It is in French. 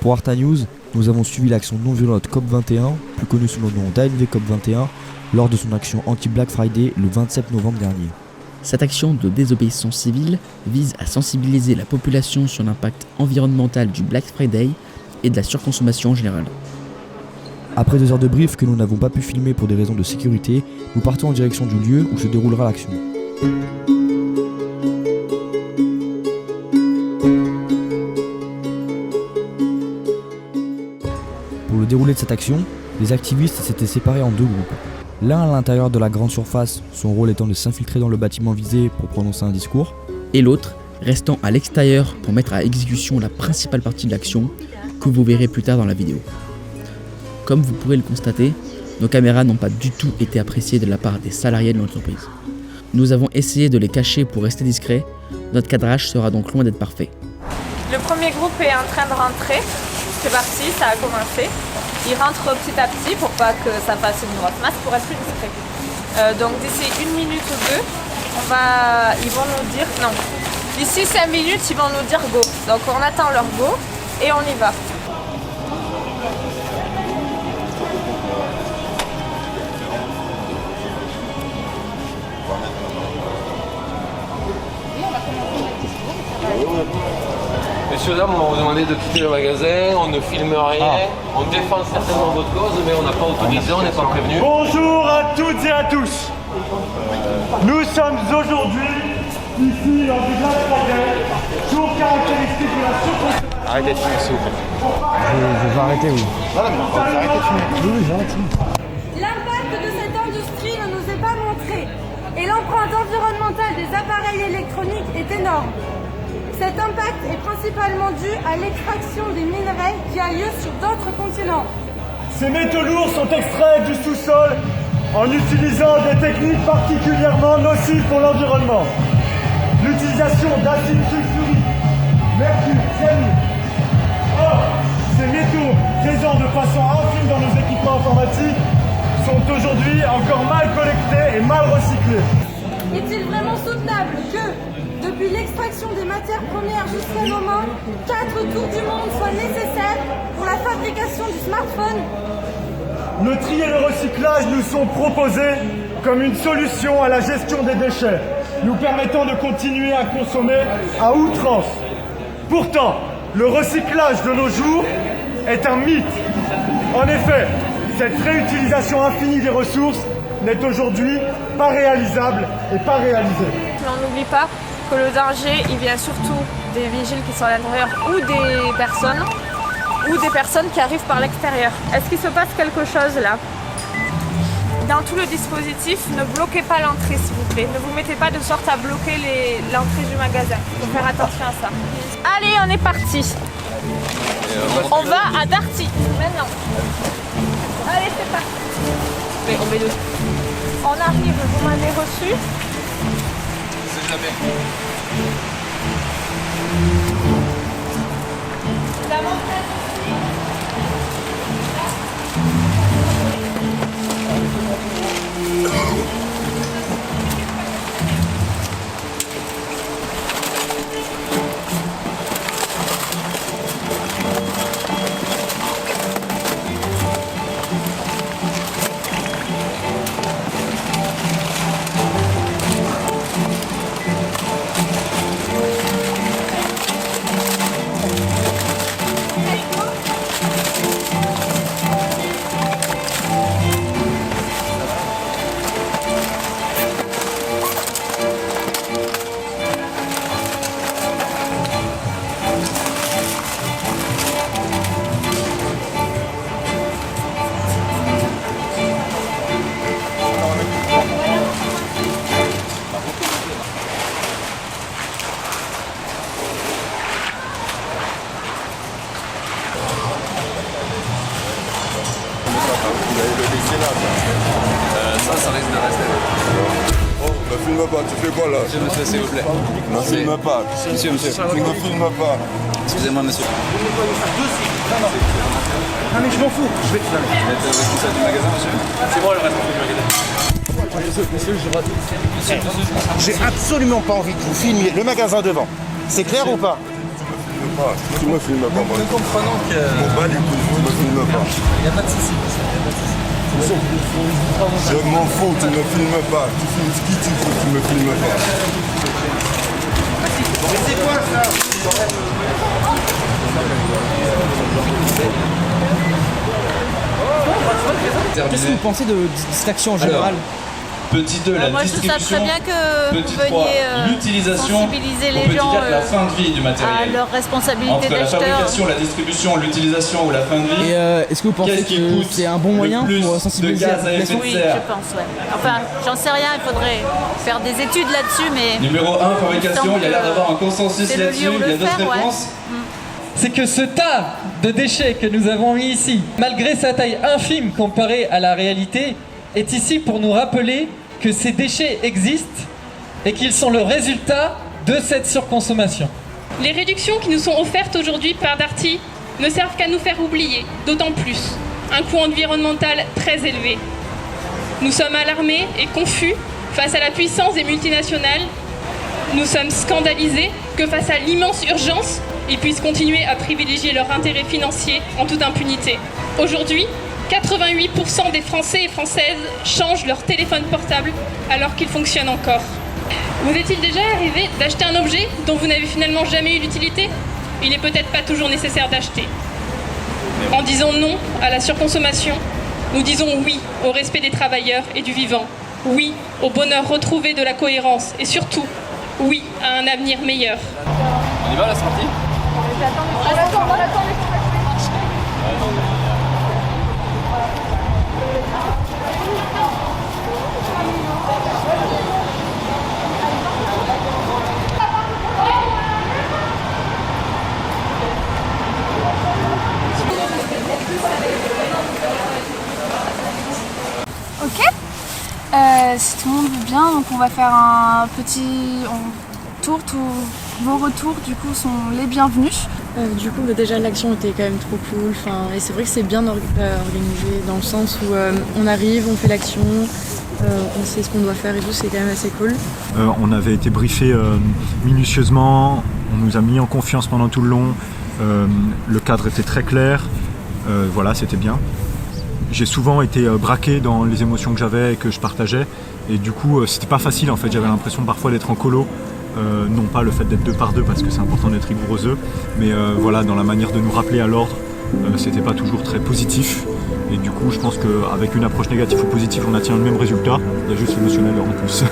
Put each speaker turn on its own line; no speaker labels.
Pour Arta News, nous avons suivi l'action non violente COP21, plus connue sous le nom d'ANV COP21, lors de son action anti-Black Friday le 27 novembre dernier.
Cette action de désobéissance civile vise à sensibiliser la population sur l'impact environnemental du Black Friday et de la surconsommation en général.
Après 2 heures de brief que nous n'avons pas pu filmer pour des raisons de sécurité, nous partons en direction du lieu où se déroulera l'action. Pour le déroulé de cette action, les activistes s'étaient séparés en 2 groupes. L'un à l'intérieur de la grande surface, son rôle étant de s'infiltrer dans le bâtiment visé pour prononcer un discours,
et l'autre restant à l'extérieur pour mettre à exécution la principale partie de l'action que vous verrez plus tard dans la vidéo. Comme vous pourrez le constater, nos caméras n'ont pas du tout été appréciées de la part des salariés de l'entreprise. Nous avons essayé de les cacher pour rester discrets, notre cadrage sera donc loin d'être parfait.
Le premier groupe est en train de rentrer, c'est parti, ça a commencé. Ils rentrent petit à petit pour pas que ça fasse une grosse masse, pour être plus discret. Donc d'ici 1 minute ou 2, ils vont nous dire, non, d'ici 5 minutes, ils vont nous dire go. Donc on attend leur go et on y va.
Messieurs, dames, on va vous demander de quitter le magasin, on ne filme rien, on défend certainement votre cause, mais on n'a pas autorisé, on n'est pas prévenu.
Bonjour à toutes et à tous. Nous sommes aujourd'hui ici lors du Black Friday, jour caractéristique de la surconsommation.
Arrêtez de filmer, s'il vous plaît.
Je vais arrêter, oui.
Arrêtez de fumer.
Oui, j'arrête.
L'impact de cette industrie ne nous est pas montré et l'empreinte environnementale des appareils électroniques est énorme. Cet impact est principalement dû à l'extraction des minerais qui a lieu sur d'autres continents.
Ces métaux lourds sont extraits du sous-sol en utilisant des techniques particulièrement nocives pour l'environnement. L'utilisation d'acide sulfurique, mercure, cyanure. Or, ces métaux présents de façon infime dans nos équipements informatiques sont aujourd'hui encore mal collectés et mal recyclés.
Est-il vraiment soutenable que, depuis l'extraction des matières premières jusqu'à nos mains, 4 tours du monde soient nécessaires pour la fabrication du smartphone?
Le tri et le recyclage nous sont proposés comme une solution à la gestion des déchets, nous permettant de continuer à consommer à outrance. Pourtant, le recyclage de nos jours est un mythe. En effet, cette réutilisation infinie des ressources n'est aujourd'hui pas réalisable et pas réalisée.
Mais on n'oublie pas que le danger, il vient surtout des vigiles qui sont à l'intérieur ou des personnes qui arrivent par l'extérieur. Est-ce qu'il se passe quelque chose là? Dans tout le dispositif, ne bloquez pas l'entrée s'il vous plaît. Ne vous mettez pas de sorte à bloquer l'entrée du magasin. Il faut faire attention à ça. Allez, on est parti. On va à Darty maintenant. Allez, c'est parti. Mais on met le... On arrive, vous m'avez reçu.
C'est jamais.
La montagne.
Ça risque de rester.
Oh, ne filme pas, tu fais quoi là?
Monsieur, s'il vous plaît.
Ne filme pas.
Monsieur.
Tu ne filmes pas.
Excusez-moi, monsieur.
Ah mais je m'en fous, je vais te
Vous êtes le responsable du magasin, monsieur? C'est moi le responsable du magasin.
J'ai absolument pas envie que vous filmiez le magasin devant. C'est clair ou pas?
pas. Tu me filmes pas, moi.
Nous comprenons que...
Mon bas du coup, tu me filmes pas.
Il n'y a pas de souci.
Je m'en fous, tu me filmes pas. Tu filmes ce qui tu veux, tu me filmes pas. Mais c'est quoi ça?
Qu'est-ce que vous pensez de cette action en général?
Petit 2, la
moi je trouve ça
distribution.
très bien que vous
Petit 3,
veniez
l'utilisation.
sensibiliser les
Petit
gens
4, la fin de vie du
à
matériel.
leur responsabilité
Entre la
d'acheteur.
fabrication, la distribution, l'utilisation ou la fin de vie.
Et est-ce que vous pensez
Qu'est-ce qui
que
coûte
c'est un bon
le
moyen
plus
pour
de
sensibiliser
gaz
la
à effet
population?
de
Oui,
serre?
je pense, ouais. Enfin, j'en sais rien, il faudrait faire des études là-dessus, mais...
Numéro 1, fabrication, il y a l'air d'avoir un consensus
c'est le
là-dessus.
lieu où
Il y a
le
d'autres
faire, ouais.
réponses.
C'est que ce tas de déchets que nous avons mis ici, malgré sa taille infime comparée à la réalité, est ici pour nous rappeler que ces déchets existent et qu'ils sont le résultat de cette surconsommation.
Les réductions qui nous sont offertes aujourd'hui par Darty ne servent qu'à nous faire oublier, d'autant plus, un coût environnemental très élevé. Nous sommes alarmés et confus face à la puissance des multinationales. Nous sommes scandalisés que face à l'immense urgence, ils puissent continuer à privilégier leur intérêt financier en toute impunité. Aujourd'hui, 88% des Français et Françaises changent leur téléphone portable alors qu'il fonctionne encore. Vous est-il déjà arrivé d'acheter un objet dont vous n'avez finalement jamais eu l'utilité? Il n'est peut-être pas toujours nécessaire d'acheter. En disant non à la surconsommation, nous disons oui au respect des travailleurs et du vivant, oui au bonheur retrouvé de la cohérence et surtout, oui à un avenir meilleur.
On y va là, c'est parti?
Ok. Si tout le monde veut bien, donc on va faire un petit tour. Tous vos retours du coup sont les bienvenus.
Du coup, déjà l'action était quand même trop cool. Et c'est vrai que c'est bien organisé dans le sens où on arrive, on fait l'action, on sait ce qu'on doit faire et tout. C'est quand même assez cool.
On avait été briefé minutieusement. On nous a mis en confiance pendant tout le long. Le cadre était très clair. Voilà, c'était bien. J'ai souvent été braqué dans les émotions que j'avais et que je partageais, et du coup c'était pas facile en fait, j'avais l'impression parfois d'être en colo, non pas le fait d'être 2 par 2 parce que c'est important d'être rigoureux, mais voilà, dans la manière de nous rappeler à l'ordre, c'était pas toujours très positif, et du coup je pense qu'avec une approche négative ou positive on atteint le même résultat, il y a juste l'émotionnel en plus.